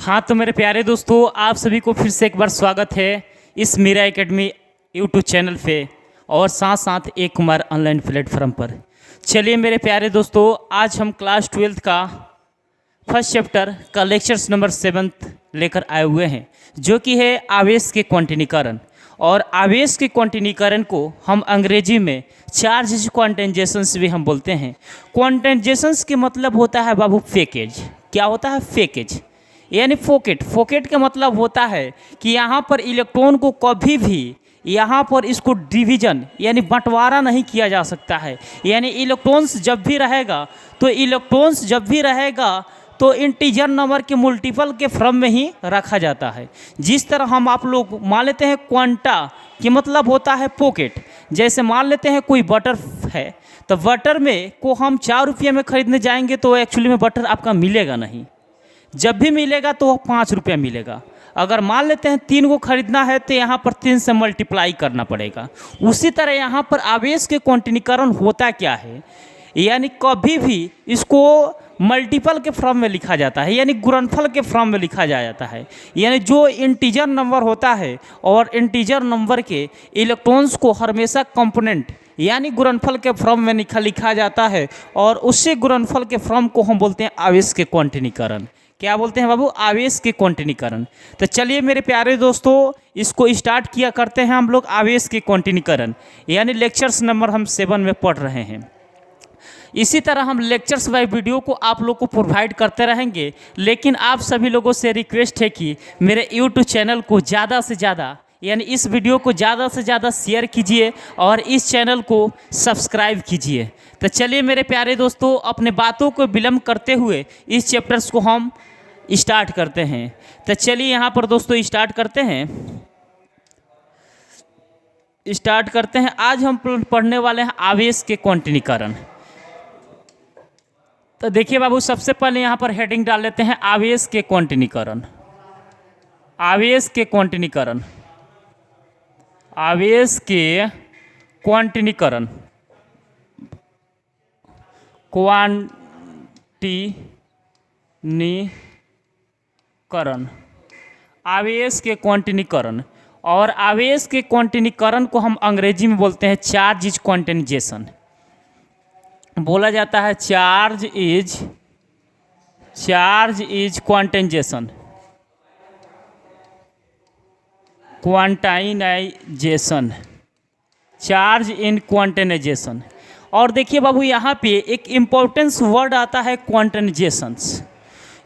हाँ तो मेरे प्यारे दोस्तों, आप सभी को फिर से एक बार स्वागत है इस मीरा एकेडमी यूट्यूब चैनल पे और साथ साथ एक कुमार ऑनलाइन प्लेटफॉर्म पर। चलिए मेरे प्यारे दोस्तों, आज हम क्लास 12 का फर्स्ट चैप्टर का लेक्चर्स नंबर 7 लेकर आए हुए हैं, जो कि है आवेश के क्वांटिनीकरण। और आवेश के क्वांटिनीकरण को हम अंग्रेजी में चार्ज क्वांटाइजेशंस भी हम बोलते हैं। क्वांटाइजेशंस के मतलब होता है बाबू पैकेज। क्या होता है? पैकेज यानी फोकेट। फोकेट का मतलब होता है कि यहाँ पर इलेक्ट्रॉन को कभी भी यहाँ पर इसको डिवीजन यानी बंटवारा नहीं किया जा सकता है। यानी इलेक्ट्रॉन्स जब भी रहेगा तो इंटीजर नंबर के मल्टीपल के फॉर्म में ही रखा जाता है। जिस तरह हम आप लोग मान लेते हैं क्वांटा कि मतलब होता है पॉकेट। जैसे मान लेते हैं कोई बटर है, तो बटर में को हम 4 रुपये में ख़रीदने जाएंगे तो एक्चुअली में बटर आपका मिलेगा नहीं। जब भी मिलेगा तो 5 रुपया मिलेगा। अगर मान लेते हैं 3 को खरीदना है तो यहाँ पर 3 से मल्टीप्लाई करना पड़ेगा। उसी तरह यहाँ पर आवेश के क्वांटिनीकरण होता क्या है, यानी कभी भी इसको मल्टीपल के फॉर्म में लिखा जाता है, यानी गुणनफल के फॉर्म में लिखा जाता है। यानी जो इंटीजर नंबर होता है और इंटीजर नंबर के इलेक्ट्रॉन्स को हमेशा कंपोनेंट यानी गुणनफल के फॉर्म में लिखा जाता है, और उसी गुणनफल के फॉर्म को हम बोलते हैं आवेश के क्वांटिनीकरण। क्या बोलते हैं बाबू? आवेश के क्वांटिनीकरण। तो चलिए मेरे प्यारे दोस्तों, इसको स्टार्ट किया करते हैं हम लोग आवेश के क्वांटिनीकरण, यानी लेक्चर्स नंबर हम 7 में पढ़ रहे हैं। इसी तरह हम लेक्चर्स बाय वीडियो को आप लोग को प्रोवाइड करते रहेंगे, लेकिन आप सभी लोगों से रिक्वेस्ट है कि मेरे यूट्यूब चैनल को ज़्यादा से ज़्यादा यानी इस वीडियो को ज़्यादा से ज़्यादा शेयर कीजिए और इस चैनल को सब्सक्राइब कीजिए। तो चलिए मेरे प्यारे दोस्तों, अपने बातों को विलम्ब करते हुए इस चैप्टर्स को हम स्टार्ट करते हैं। तो चलिए यहाँ पर दोस्तों स्टार्ट करते हैं। आज हम पढ़ने वाले हैं आवेश के क्वांटिनीकरण। तो देखिए बाबू, सबसे पहले यहाँ पर हेडिंग डाल लेते हैं आवेश के क्वांटिनीकरण। आवेश के क्वांटिनीकरण, आवेश के क्वांटिनीकरण, आवेश के क्वांटिनीकरण। और आवेश के क्वांटिनीकरण को हम अंग्रेजी में बोलते हैं चार्ज इज क्वांटाइजेशन। बोला जाता है charge is quantization, quantization, charge in quantization. और देखिए बाबू, यहाँ पे एक इम्पोर्टेंस वर्ड आता है क्वांटाइजेशंस।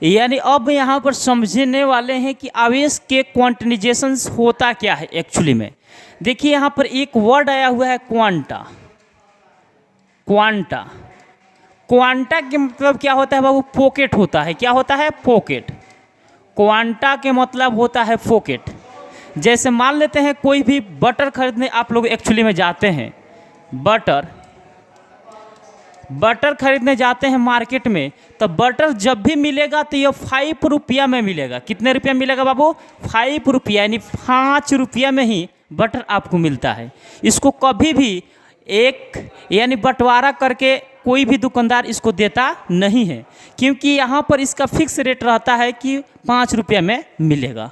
यानी अब यहाँ पर समझने वाले हैं कि आवेश के क्वांटाइजेशंस होता क्या है एक्चुअली में। देखिए यहाँ पर एक वर्ड आया हुआ है क्वांटा। क्वांटा के मतलब क्या होता है बाबू? पॉकेट होता है। क्या होता है? पॉकेट। क्वांटा के मतलब होता है पॉकेट। जैसे मान लेते हैं कोई भी बटर खरीदने आप लोग एक्चुअली में जाते हैं, बटर खरीदने जाते हैं मार्केट में, तो बटर जब भी मिलेगा तो ये 5 रुपया में मिलेगा। कितने रुपया मिलेगा बाबू? 5 रुपया, यानी 5 रुपया में ही बटर आपको मिलता है। इसको कभी भी एक यानी बंटवारा करके कोई भी दुकानदार इसको देता नहीं है, क्योंकि यहाँ पर इसका फिक्स रेट रहता है कि 5 रुपया में मिलेगा।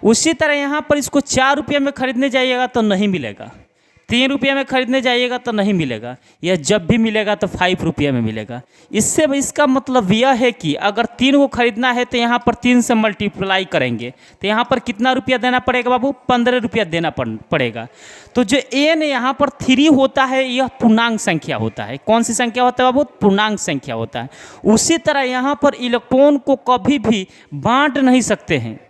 उसी तरह यहाँ पर इसको 4 रुपये में ख़रीदने जाइएगा तो नहीं मिलेगा, 3 रुपये में ख़रीदने जाइएगा तो नहीं मिलेगा, या जब भी मिलेगा तो 5 रुपये में मिलेगा। इसका मतलब यह है कि अगर 3 को ख़रीदना है तो यहाँ पर 3 से मल्टीप्लाई करेंगे तो यहाँ पर कितना रुपया देना पड़ेगा बाबू? 15 रुपया देना पड़ेगा। तो जो एन यहाँ पर 3 होता है, यह पूर्णांक संख्या होता है। कौन सी संख्या होता है बाबू? पूर्णांक संख्या होता है। उसी तरह यहाँ पर इलेक्ट्रॉन को कभी भी बांट नहीं सकते हैं,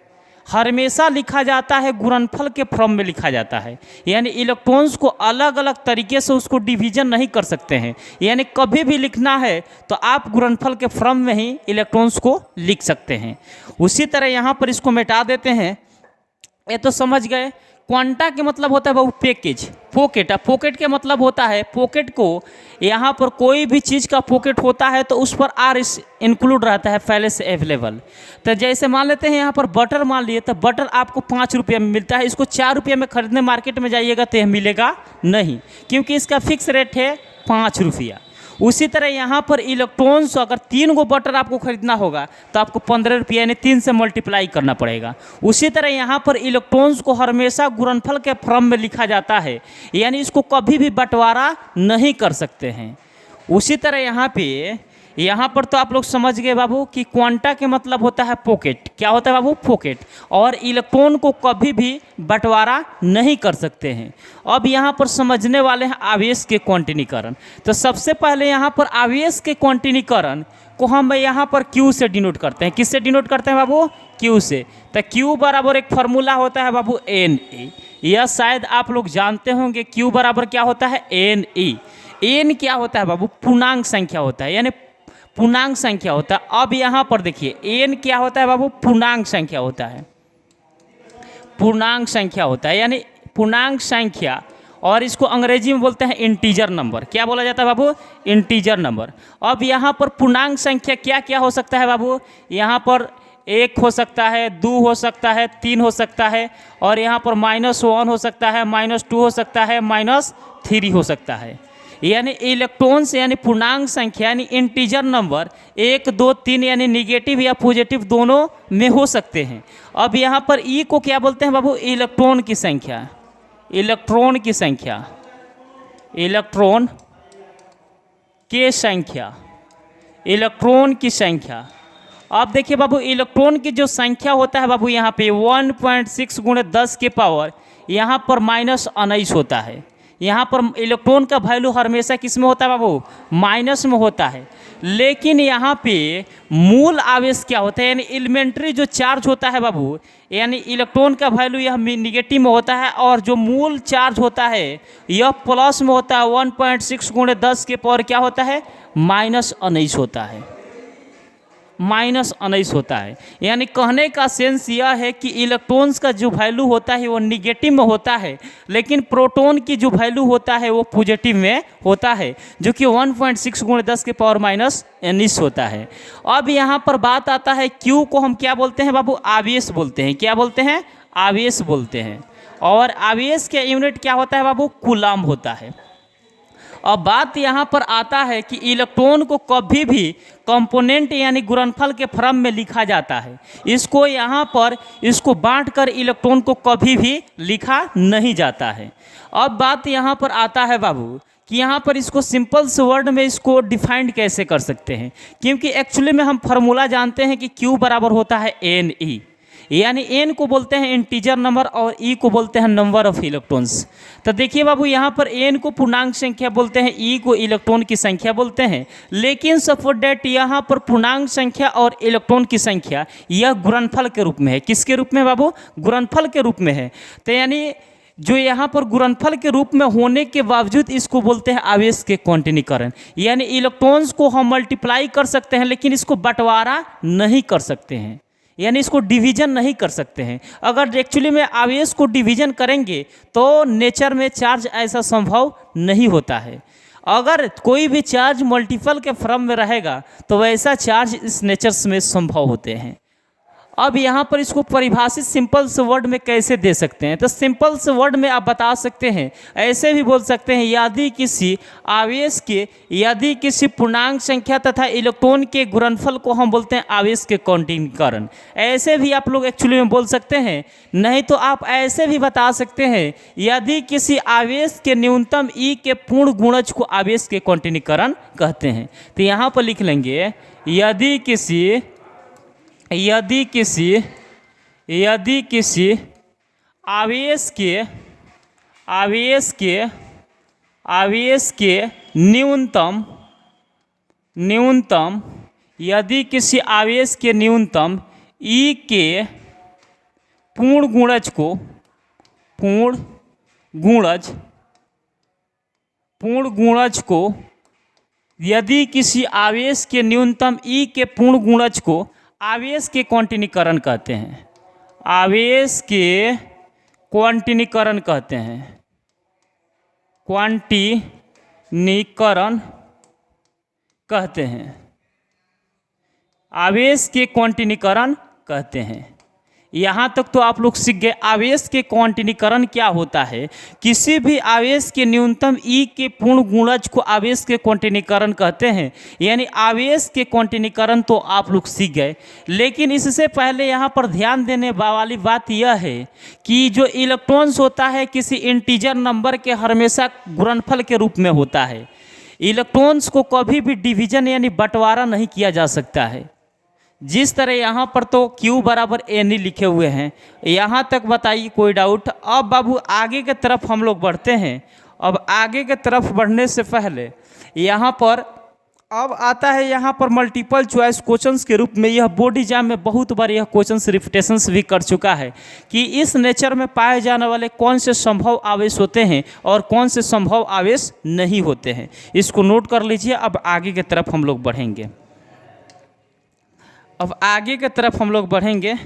हमेशा लिखा जाता है गुणनफल के फॉर्म में लिखा जाता है। यानी इलेक्ट्रॉन्स को अलग अलग तरीके से उसको डिवीजन नहीं कर सकते हैं। यानी कभी भी लिखना है तो आप गुणनफल के फॉर्म में ही इलेक्ट्रॉन्स को लिख सकते हैं। उसी तरह यहाँ पर इसको मिटा देते हैं। ये तो समझ गए। क्वांटा के मतलब होता है बाबू पैकेज। पॉकेट के मतलब होता है पॉकेट को, यहाँ पर कोई भी चीज़ का पॉकेट होता है तो उस पर आर इंक्लूड रहता है पहले से अवेलेबल। तो जैसे मान लेते हैं यहाँ पर बटर मान लिए, तो बटर आपको 5 रुपये में मिलता है। इसको 4 रुपये में खरीदने मार्केट में जाइएगा तो यह मिलेगा नहीं, क्योंकि इसका फिक्स रेट है 5 रुपया। उसी तरह यहाँ पर इलेक्ट्रॉन्स अगर 3 गो बटर आपको खरीदना होगा तो आपको 15 रुपया यानी 3 से मल्टीप्लाई करना पड़ेगा। उसी तरह यहाँ पर इलेक्ट्रॉन्स को हमेशा गुणनफल के फॉर्म में लिखा जाता है, यानी इसको कभी भी बंटवारा नहीं कर सकते हैं। उसी तरह यहाँ पर तो आप लोग समझ गए बाबू कि क्वांटा के मतलब होता है पॉकेट। क्या होता है बाबू? पॉकेट। और इलेक्ट्रॉन को कभी भी बंटवारा नहीं कर सकते हैं। अब यहाँ पर समझने वाले हैं आवेश के क्वांटिनीकरण। तो सबसे पहले यहाँ पर आवेश के क्वांटिनीकरण को हम यहाँ पर Q से डिनोट करते हैं। किससे डिनोट करते हैं बाबू? Q से। तो Q बराबर एक फार्मूला होता है बाबू Na। यह शायद आप लोग जानते होंगे। Q बराबर क्या होता है? Na। N क्या होता है बाबू? पूर्णांक संख्या होता है, यानी पूर्णांक संख्या होता है। अब यहाँ पर देखिए n क्या होता है बाबू? पूर्णांक संख्या होता है। पूर्णांक संख्या होता है, यानी पूर्णांक संख्या, और इसको अंग्रेजी में बोलते हैं इंटीजर नंबर। क्या बोला जाता है बाबू? Integer number. अब यहाँ पर पूर्णांक संख्या क्या क्या हो सकता है बाबू? यहाँ पर 1 हो सकता है, 2 हो सकता है, 3 हो सकता है, और यहाँ पर -1 हो सकता है, -2 हो सकता है, -3 हो सकता है। यानी इलेक्ट्रॉन्स यानी पूर्णांक संख्या यानी इंटीजर नंबर 1, 2, 3 यानी निगेटिव या पॉजिटिव दोनों में हो सकते हैं। अब यहाँ पर ई को क्या बोलते हैं बाबू? इलेक्ट्रॉन की संख्या। इलेक्ट्रॉन की संख्या, इलेक्ट्रॉन के संख्या, इलेक्ट्रॉन की संख्या। अब देखिए बाबू इलेक्ट्रॉन की जो संख्या होता है बाबू यहाँ पे 1.6 × 10 के पावर यहाँ पर -19 होता है। यहाँ पर इलेक्ट्रॉन का वैल्यू हमेशा किस में होता है बाबू? माइनस में होता है। लेकिन यहाँ पे मूल आवेश क्या होता है, यानी एलिमेंट्री जो चार्ज होता है बाबू, यानी इलेक्ट्रॉन का वैल्यू यह निगेटिव में होता है, और जो मूल चार्ज होता है यह प्लस में होता है। 1.6 × 10 के पावर क्या होता है? -19 होता है। -19 होता है। यानी कहने का सेंस यह है कि इलेक्ट्रॉन्स का जो वैल्यू होता है वो निगेटिव में होता है, लेकिन प्रोटॉन की जो वैल्यू होता है वो पॉजिटिव में होता है, जो कि 1.6 × 10 के पावर -19 होता है। अब यहाँ पर बात आता है Q को हम क्या बोलते हैं बाबू? आवेश बोलते हैं। क्या बोलते हैं? आवेश बोलते हैं। और आवेश के यूनिट क्या होता है बाबू? कूलम्ब होता है। अब बात यहाँ पर आता है कि इलेक्ट्रॉन को कभी भी कंपोनेंट यानी गुणनफल के फॉर्म में लिखा जाता है। इसको यहाँ पर इसको बांटकर इलेक्ट्रॉन को कभी भी लिखा नहीं जाता है। अब बात यहाँ पर आता है बाबू कि यहाँ पर इसको सिंपल से वर्ड में इसको डिफाइंड कैसे कर सकते हैं, क्योंकि एक्चुअली में हम फार्मूला जानते हैं कि Q बराबर होता है Ne, यानी n को बोलते हैं इंटीजर नंबर और e को बोलते हैं नंबर ऑफ इलेक्ट्रॉन्स। तो देखिए बाबू यहाँ पर n को पूर्णांक संख्या बोलते हैं, e को इलेक्ट्रॉन की संख्या बोलते हैं। लेकिन सपोज दैट यहाँ पर पूर्णांक संख्या और इलेक्ट्रॉन की संख्या यह गुणनफल के रूप में है। किसके रूप में बाबू? गुणनफल के रूप में है। तो यानी जो यहाँ पर गुणनफल के रूप में होने के बावजूद इसको बोलते हैं आवेश के क्वांटिनीकरण। यानी इलेक्ट्रॉन्स को हम मल्टीप्लाई कर सकते हैं, लेकिन इसको बंटवारा नहीं कर सकते हैं, यानी इसको डिवीजन नहीं कर सकते हैं। अगर एक्चुअली में आवेश को डिवीजन करेंगे तो नेचर में चार्ज ऐसा संभव नहीं होता है। अगर कोई भी चार्ज मल्टीपल के फॉर्म में रहेगा तो वैसा चार्ज इस नेचर्स में संभव होते हैं। अब यहाँ पर इसको परिभाषित सिंपल से वर्ड में कैसे दे सकते हैं? तो सिंपल से वर्ड में आप बता सकते हैं, ऐसे भी बोल सकते हैं, यदि किसी आवेश के यदि किसी पूर्णांक संख्या तथा इलेक्ट्रॉन के गुणनफल को हम बोलते हैं आवेश के क्वांटिनीकरण। ऐसे भी आप लोग एक्चुअली में बोल सकते हैं। नहीं तो आप ऐसे भी बता सकते हैं, यदि किसी आवेश के न्यूनतम ई के पूर्ण गुणज को आवेश के क्वांटिनीकरण कहते हैं। तो यहाँ पर लिख लेंगे, यदि किसी आवेश के न्यूनतम यदि किसी आवेश के न्यूनतम ई के पूर्ण गुणज को यदि किसी आवेश के न्यूनतम ई के पूर्ण गुणज को आवेश के क्वांटिनीकरण कहते हैं। आवेश के क्वांटिनीकरण कहते हैं। क्वांटिनीकरण कहते हैं। आवेश के क्वांटिनीकरण कहते हैं। यहाँ तक तो आप लोग सीख गए। आवेश के क्वांटिनीकरण क्या होता है? किसी भी आवेश के न्यूनतम ई के पूर्ण गुणज को आवेश के क्वांटिनीकरण कहते हैं। यानी आवेश के क्वांटिनीकरण तो आप लोग सीख गए, लेकिन इससे पहले यहाँ पर ध्यान देने वाली बात यह है कि जो इलेक्ट्रॉन्स होता है किसी इंटीजर नंबर के हमेशा गुणनफल के रूप में होता है। इलेक्ट्रॉन्स को कभी भी डिवीजन यानी बंटवारा नहीं किया जा सकता है। जिस तरह यहाँ पर तो Q बराबर N लिखे हुए हैं, यहाँ तक बताइए कोई डाउट? अब बाबू आगे के तरफ हम लोग बढ़ते हैं। अब आगे के तरफ बढ़ने से पहले यहाँ पर अब आता है यहाँ पर मल्टीपल चॉइस क्वेश्चंस के रूप में। यह बोर्ड एग्जाम में बहुत बार यह क्वेश्चंस रिपीटेशंस भी कर चुका है कि इस नेचर में पाए जाने वाले कौन से संभव आवेश होते हैं और कौन से संभव आवेश नहीं होते हैं। इसको नोट कर लीजिए। अब आगे की तरफ हम लोग बढ़ेंगे। अब आगे की तरफ हम लोग बढ़ेंगे।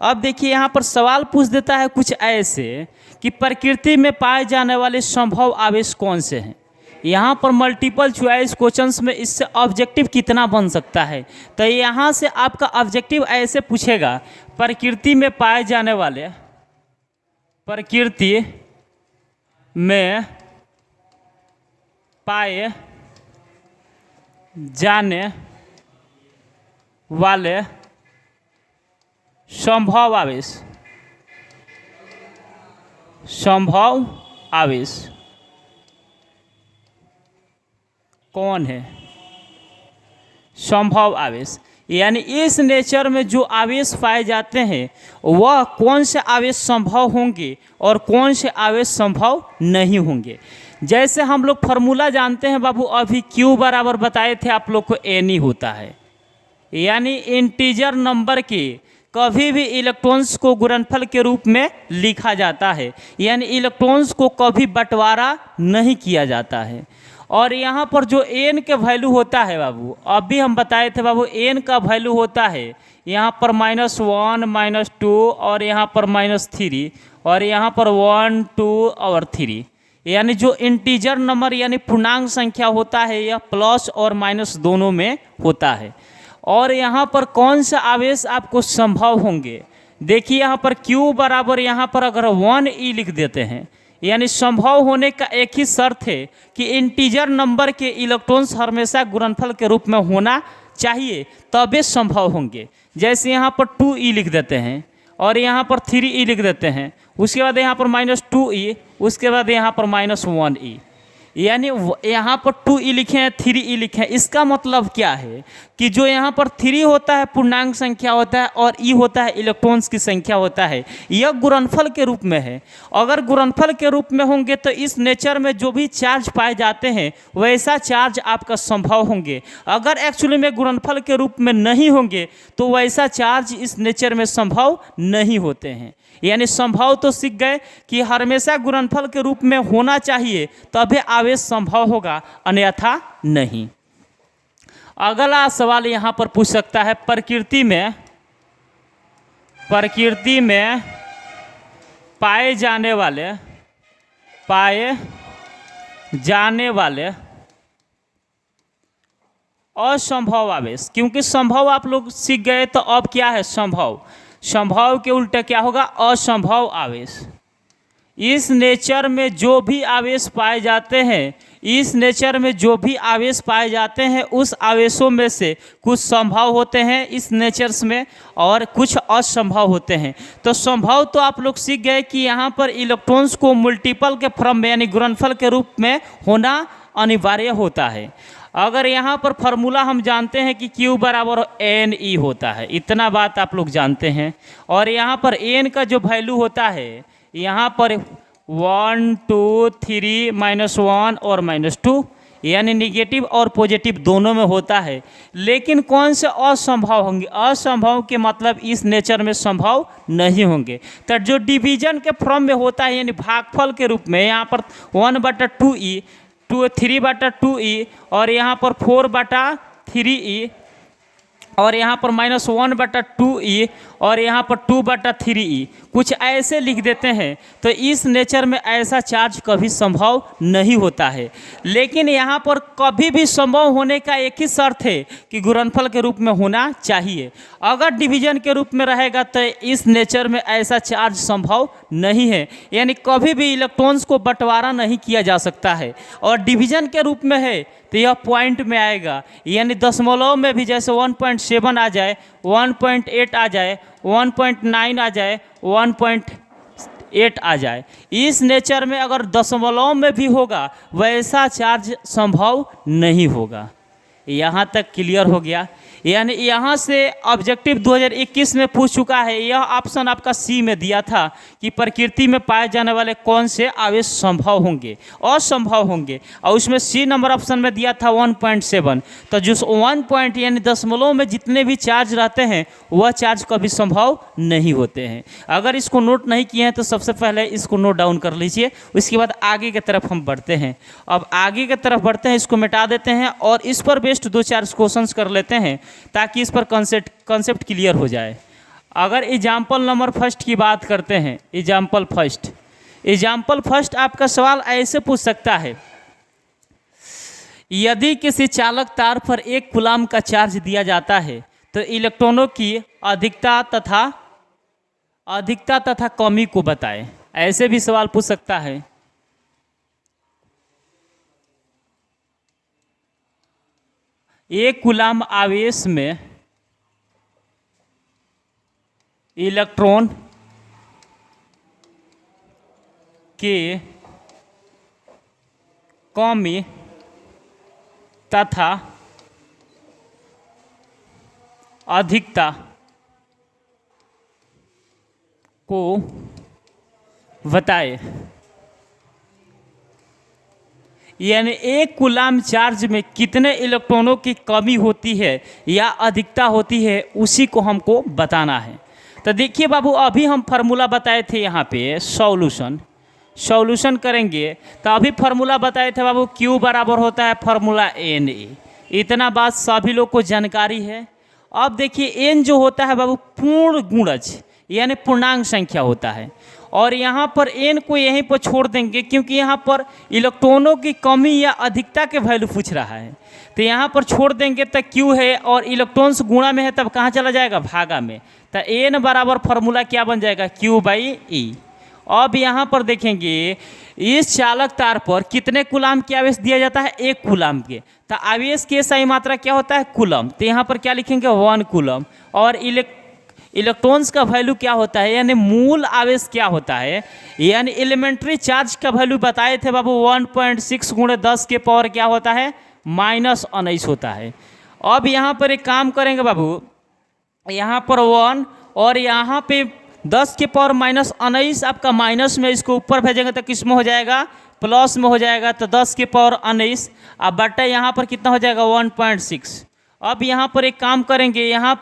अब देखिए यहाँ पर सवाल पूछ देता है कुछ ऐसे कि प्रकृति में पाए जाने वाले संभव आवेश कौन से हैं। यहाँ पर मल्टीपल चॉइस क्वेश्चंस में इससे ऑब्जेक्टिव कितना बन सकता है? तो यहाँ से आपका ऑब्जेक्टिव ऐसे पूछेगा, प्रकृति में पाए जाने वाले, प्रकृति में पाए जाने वाले संभव आवेश, संभव आवेश कौन है? संभव आवेश यानी इस नेचर में जो आवेश पाए जाते हैं वह कौन से आवेश संभव होंगे और कौन से आवेश संभव नहीं होंगे। जैसे हम लोग फार्मूला जानते हैं बाबू, अभी Q बराबर बताए थे आप लोग को N होता है। यानी इंटीजर नंबर के कभी भी इलेक्ट्रॉन्स को गुणनफल के रूप में लिखा जाता है, यानी इलेक्ट्रॉन्स को कभी बंटवारा नहीं किया जाता है। और यहाँ पर जो n के वैल्यू होता है बाबू, अभी हम बताए थे बाबू, n का वैल्यू होता है यहाँ पर -1 -2 और यहाँ पर -3 और यहाँ पर 1 2 और 3। यानी जो इंटीजर नंबर यानी पूर्णांक संख्या होता है यह प्लस और माइनस दोनों में होता है। और यहाँ पर कौन सा आवेश आपको संभव होंगे? देखिए यहाँ पर Q बराबर यहाँ पर अगर 1e लिख देते हैं, यानी संभव होने का एक ही शर्त है कि इंटीजर नंबर के इलेक्ट्रॉन्स हमेशा गुणनफल के रूप में होना चाहिए, तबे संभव होंगे। जैसे यहाँ पर 2e लिख देते हैं और यहाँ पर 3e लिख देते हैं, उसके बाद यहाँ पर -2e, उसके बाद यहाँ पर -1e, यानी यहाँ पर 2e लिखे हैं 3e लिखे हैं। इसका मतलब क्या है कि जो यहाँ पर 3 होता है पूर्णांक संख्या होता है और e होता है इलेक्ट्रॉन्स की संख्या होता है, यह गुणनफल के रूप में है। अगर गुणनफल के रूप में होंगे तो इस नेचर में जो भी चार्ज पाए जाते हैं वैसा चार्ज आपका संभव होंगे। अगर एक्चुअली में गुणनफल के रूप में नहीं होंगे तो वैसा चार्ज इस नेचर में संभव नहीं होते हैं। यानी संभव तो सीख गए कि हमेशा गुणनफल के रूप में होना चाहिए तभी आवेश संभव होगा, अन्यथा नहीं। अगला सवाल यहाँ पर पूछ सकता है, प्रकृति में पाए जाने वाले असंभव आवेश। क्योंकि संभव आप लोग सीख गए तो अब क्या है संभव, संभव के उल्टे क्या होगा असंभव आवेश। इस नेचर में जो भी आवेश पाए जाते हैं, इस नेचर में जो भी आवेश पाए जाते हैं उस आवेशों में से कुछ संभव होते हैं इस नेचर्स में और कुछ असंभव होते हैं। तो संभव तो आप लोग सीख गए कि यहाँ पर इलेक्ट्रॉन्स को मल्टीपल के फॉर्म में यानी गुणनफल के रूप में होना अनिवार्य होता है। अगर यहाँ पर फार्मूला हम जानते हैं कि Q बराबर NE होता है, इतना बात आप लोग जानते हैं। और यहाँ पर N का जो वैल्यू होता है यहाँ पर 1 2 3 -1 और -2, यानी निगेटिव और पॉजिटिव दोनों में होता है। लेकिन कौन से असंभव होंगे? असंभव के मतलब इस नेचर में संभव नहीं होंगे। तो जो डिवीजन के फॉर्म में होता है यानी भागफल के रूप में, यहाँ पर 1/2e 3/2e और यहाँ पर 4/3e और यहाँ पर -1/2e और यहाँ पर 2/3e कुछ ऐसे लिख देते हैं, तो इस नेचर में ऐसा चार्ज कभी संभव नहीं होता है। लेकिन यहाँ पर कभी भी संभव होने का एक ही शर्त है कि गुणनफल के रूप में होना चाहिए। अगर डिवीजन के रूप में रहेगा तो इस नेचर में ऐसा चार्ज संभव नहीं है, यानी कभी भी इलेक्ट्रॉन्स को बंटवारा नहीं किया जा सकता है। और डिवीजन के रूप में है तो यह पॉइंट में आएगा, यानी दशमलव में भी जैसे 1.7 आ जाए, 1.8 आ जाए, 1.9 आ जाए, 1.8 आ जाए। इस नेचर में अगर दशमलव में भी होगा वैसा चार्ज संभव नहीं होगा। यहाँ तक क्लियर हो गया। यानी यहाँ से ऑब्जेक्टिव 2021 में पूछ चुका है। यह ऑप्शन आपका सी में दिया था कि प्रकृति में पाए जाने वाले कौन से आवेश संभव होंगे, असंभव होंगे, और उसमें सी नंबर ऑप्शन में दिया था 1.7। तो जो 1 पॉइंट यानी दशमलव में जितने भी चार्ज रहते हैं वह चार्ज कभी संभव नहीं होते हैं। अगर इसको नोट नहीं किए हैं तो सबसे पहले इसको नोट डाउन कर लीजिए, उसके बाद आगे की तरफ हम बढ़ते हैं। अब आगे की तरफ बढ़ते हैं, इसको मिटा देते हैं और इस पर बेस्ड 2-4 क्वेश्चंस कर लेते हैं ताकि इस पर कॉन्सेप्ट क्लियर हो जाए। अगर एग्जाम्पल नंबर फर्स्ट की बात करते हैं, एग्जाम्पल फर्स्ट आपका सवाल ऐसे पूछ सकता है, यदि किसी चालक तार पर 1 कूलाम का चार्ज दिया जाता है तो इलेक्ट्रॉनों की अधिकता तथा कमी को बताएं। ऐसे भी सवाल पूछ सकता है। एक कूलाम आवेश में इलेक्ट्रॉन के कमी तथा अधिकता को बताए। यानी 1 कूलाम चार्ज में कितने इलेक्ट्रॉनों की कमी होती है या अधिकता होती है उसी को हमको बताना है। तो देखिए बाबू, अभी हम फार्मूला बताए थे, यहाँ पे सॉल्यूशन करेंगे तो अभी फार्मूला बताए थे बाबू, Q बराबर होता है फार्मूला Na। इतना बात सभी लोग को जानकारी है। अब देखिए n जो होता है बाबू पूर्ण गुणज यानी पूर्णांक संख्या होता है, और यहाँ पर n को यहीं पर छोड़ देंगे क्योंकि यहाँ पर इलेक्ट्रॉनों की कमी या अधिकता के वैल्यू पूछ रहा है। तो यहाँ पर छोड़ देंगे तो Q है और इलेक्ट्रॉन्स गुणा में है, तब कहाँ चला जाएगा, भागा में। तो n बराबर फार्मूला क्या बन जाएगा, Q/E। अब यहाँ पर देखेंगे इस चालक तार पर कितने कूलाम के आवेश दिया जाता है, 1 कूलाम के। तो आवेश की सही मात्रा क्या होता है, कूलम। तो यहाँ पर क्या लिखेंगे, 1 कूलम। और इलेक्ट्रॉन्स का वैल्यू क्या होता है, यानी मूल आवेश क्या होता है, यानी एलिमेंट्री चार्ज का वैल्यू बताए थे बाबू 1.6 × 10 के पावर क्या होता है, -19 होता है। अब यहाँ पर एक काम करेंगे बाबू, यहाँ पर 1 और यहाँ पे 10 के पावर -19 आपका माइनस में, इसको ऊपर भेजेंगे तो किस में हो जाएगा, प्लस में हो जाएगा। तो 10 के पावर 19 अब बटा यहाँ पर कितना हो जाएगा, 1.6। अब यहाँ पर एक काम करेंगे, यहाँ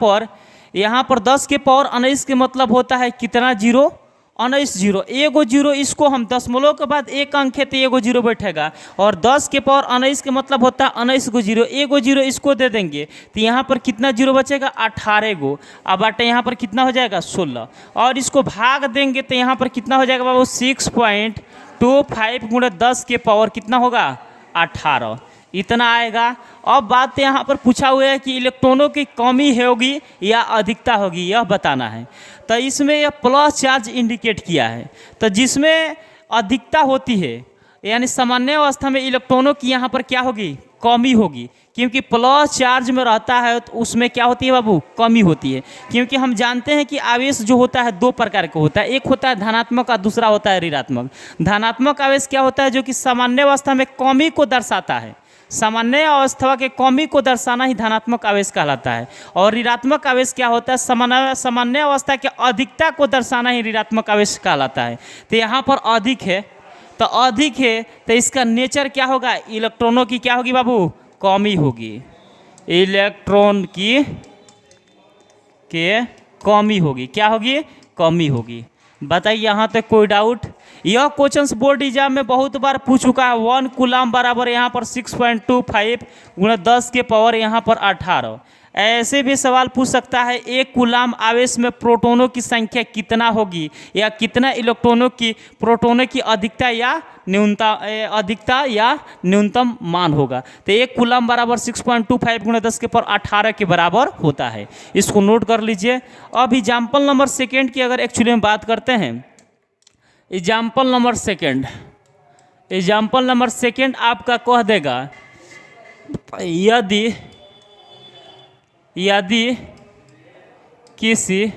पर 10 के पावर 19 के मतलब होता है कितना, 0, 19 जीरो, एगो जीरो, इसको हम दशमलव के बाद 1 अंक है तो एगो जीरो बैठेगा। और 10 के पावर 19 के मतलब होता है 19 गो जीरो, एगो जीरो इसको दे देंगे तो यहाँ पर कितना जीरो बचेगा, 18 गो। अब बाटे यहाँ पर कितना हो जाएगा, 16। और इसको भाग देंगे तो यहाँ पर कितना हो जाएगा बाबू, 6.25 × 10 के पावर कितना होगा, 18, इतना आएगा। अब बात यहाँ पर पूछा हुआ है कि इलेक्ट्रॉनों की कमी होगी या अधिकता होगी, यह बताना है। तो इसमें यह प्लस चार्ज इंडिकेट किया है। तो जिसमें अधिकता होती है यानी सामान्य अवस्था में इलेक्ट्रॉनों की यहाँ पर क्या होगी, कमी होगी, क्योंकि प्लस चार्ज में रहता है तो उसमें क्या होती है बाबू, कमी होती है। क्योंकि हम जानते हैं कि आवेश जो होता है 2 प्रकार का होता है, एक होता है धनात्मक और दूसरा होता है ऋणात्मक। धनात्मक आवेश क्या होता है, जो कि सामान्य अवस्था में कमी को दर्शाता है, सामान्य अवस्था के कमी को दर्शाना ही धनात्मक आवेश कहलाता है। और ऋणात्मक आवेश क्या होता है, सामान्य अवस्था के अधिकता को दर्शाना ही ऋणात्मक आवेश कहलाता है। तो यहाँ पर अधिक है तो इसका नेचर क्या होगा, इलेक्ट्रॉनों की क्या होगी बाबू, कमी होगी, इलेक्ट्रॉन की के कमी होगी, क्या होगी, कमी होगी। बताइए यहाँ तक कोई डाउट। यह क्वेश्चंस बोर्ड एग्जाम में बहुत बार पूछ चुका है। 1 कूलाम बराबर यहाँ पर 6.25 × 10 के पावर यहाँ पर 18। ऐसे भी सवाल पूछ सकता है, एक कूलाम आवेश में प्रोटोनों की संख्या कितना होगी, या कितना इलेक्ट्रॉनों की प्रोटोनों की अधिकता या न्यूनतम मान होगा। तो एक कूलाम बराबर 6.25 × 10⁻18 के बराबर होता है। इसको नोट कर लीजिए। अब एग्जाम्पल नंबर सेकेंड की अगर एक्चुअली हम बात करते हैं, एग्जाम्पल नंबर सेकेंड आपका कह देगा, यदि किसी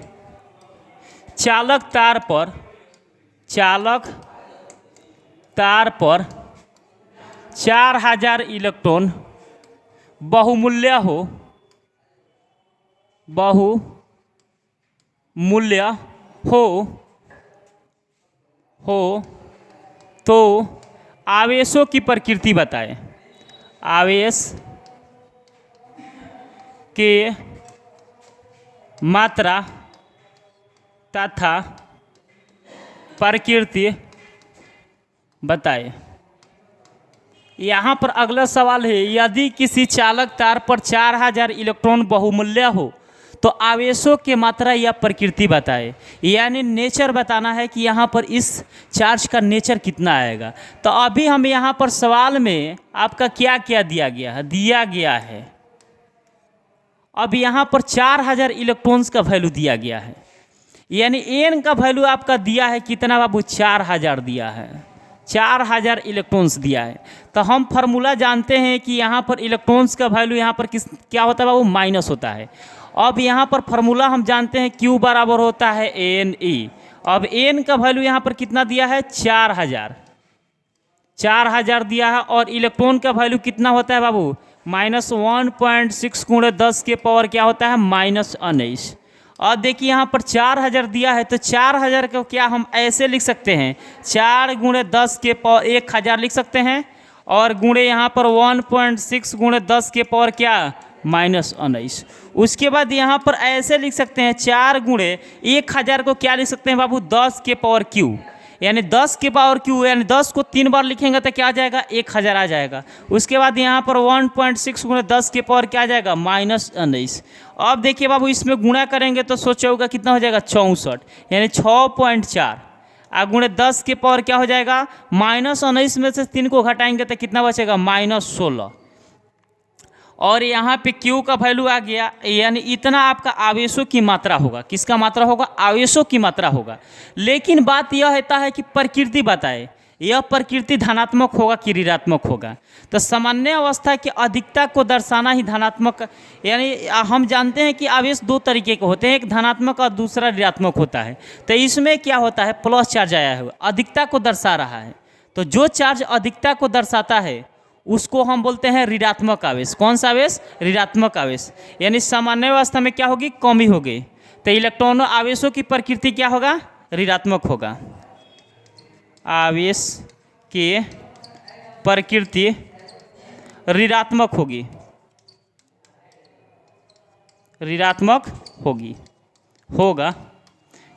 चालक तार पर 4000 इलेक्ट्रॉन बहुमूल्य हो तो आवेशों की प्रकृति बताएं। आवेश के मात्रा तथा प्रकृति बताएं। यहाँ पर अगला सवाल है, यदि किसी चालक तार पर 4000 इलेक्ट्रॉन बहुमूल्य हो तो आवेशों के मात्रा या प्रकृति बताएं। यानी नेचर बताना है कि यहाँ पर इस चार्ज का नेचर कितना आएगा। तो अभी हम यहाँ पर सवाल में आपका क्या क्या दिया गया है। अब यहाँ पर 4000 इलेक्ट्रॉन्स का वैल्यू दिया गया है, यानी एन का वैल्यू आपका दिया है कितना बाबू, 4000 दिया है, 4000 इलेक्ट्रॉन्स दिया है। तो हम फार्मूला जानते हैं कि यहाँ पर इलेक्ट्रॉन्स का वैल्यू यहाँ पर क्या होता है बाबू, माइनस होता है। अब यहाँ पर फार्मूला हम जानते हैं Q बराबर होता है NE। अब N का वैल्यू यहाँ पर कितना दिया है, 4000 दिया है, और इलेक्ट्रॉन का वैल्यू कितना होता है बाबू, -1.6 × 10 के पावर क्या होता है, -19। और देखिए यहाँ पर 4000 दिया है, तो 4000 को क्या हम ऐसे लिख सकते हैं, 4 × 10 के पावर 1000 लिख सकते हैं, और गुणे यहाँ पर 1.6 × 10 के पावर क्या, -19। उसके बाद यहाँ पर ऐसे लिख सकते हैं, 4 × 1000 को क्या लिख सकते हैं बाबू, 10 के पावर Q, यानी 10 के पावर Q, यानी 10 को 3 बार लिखेंगे तो क्या आ जाएगा, 1000 आ जाएगा। उसके बाद यहाँ पर 1.6 × 10 के पावर क्या आ जाएगा, -19। अब देखिए बाबू, इसमें गुणा करेंगे तो सोचा होगा कितना हो जाएगा, 64, यानी 6.4 गुणे 10 के पावर क्या हो जाएगा, -19 में से 3 को घटाएंगे तो कितना बचेगा, -16। और यहाँ पे Q का वैल्यू आ गया, यानी इतना आपका आवेशों की मात्रा होगा। किसका मात्रा होगा, आवेशों की मात्रा होगा। लेकिन बात यह होता है कि प्रकृति बताए, यह प्रकृति धनात्मक होगा कि ऋणात्मक होगा। तो सामान्य अवस्था की अधिकता को दर्शाना ही धनात्मक, यानी हम जानते हैं कि आवेश 2 तरीके के होते हैं, एक धनात्मक और दूसरा ऋणात्मक होता है। तो इसमें क्या होता है, प्लस चार्ज आया है, अधिकता को दर्शा रहा है। तो जो चार्ज अधिकता को दर्शाता है उसको हम बोलते हैं ऋणात्मक आवेश। कौन सा आवेश, ऋणात्मक आवेश। यानी सामान्य अवस्था में क्या होगी, कमी होगी। तो इलेक्ट्रॉनों आवेशों की प्रकृति क्या होगा, ऋणात्मक होगा। आवेश की प्रकृति ऋणात्मक होगा।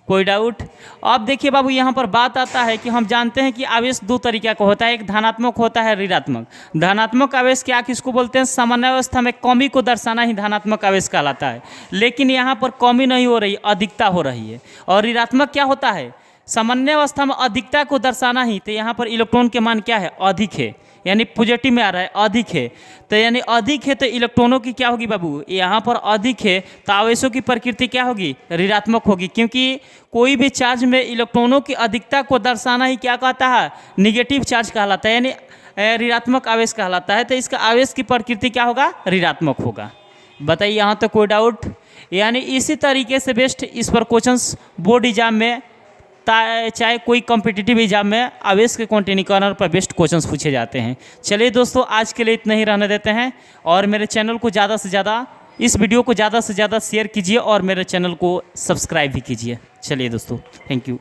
कोई डाउट। अब देखिए बाबू, यहाँ पर बात आता है कि हम जानते हैं कि आवेश 2 तरीके का होता है, एक धनात्मक होता है, ऋणात्मक। धनात्मक आवेश क्या किसको बोलते हैं, सामान्य अवस्था में कमी को दर्शाना ही धनात्मक आवेश कहलाता है। लेकिन यहाँ पर कमी नहीं हो रही, अधिकता हो रही है। और ऋणात्मक क्या होता है, सामान्य अवस्था में अधिकता को दर्शाना ही। तो यहाँ पर इलेक्ट्रॉन के मान क्या है, अधिक है, यानी पॉजिटिव में आ रहा है, अधिक है। तो यानी अधिक है तो इलेक्ट्रॉनों की क्या होगी बाबू, यहाँ पर अधिक है तो आवेशों की प्रकृति क्या होगी, ऋणात्मक होगी। क्योंकि कोई भी चार्ज में इलेक्ट्रॉनों की अधिकता को दर्शाना ही क्या कहता है, निगेटिव चार्ज कहलाता है, यानी ऋणात्मक आवेश कहलाता है। तो इसका आवेश की प्रकृति क्या होगा, ऋणात्मक होगा। बताइए यहाँ तो कोई डाउट। यानी इसी तरीके से बेस्ट इस पर क्वेश्चंस बोर्ड एग्जाम में, चाहे कोई कॉम्पिटिटिव एग्जाम में आवेश के क्वांटिटीकरण पर बेस्ट क्वेश्चंस पूछे जाते हैं। चलिए दोस्तों, आज के लिए इतना ही रहने देते हैं, और मेरे चैनल को ज़्यादा से ज़्यादा, इस वीडियो को ज़्यादा से ज़्यादा शेयर कीजिए और मेरे चैनल को सब्सक्राइब भी कीजिए। चलिए दोस्तों, थैंक यू।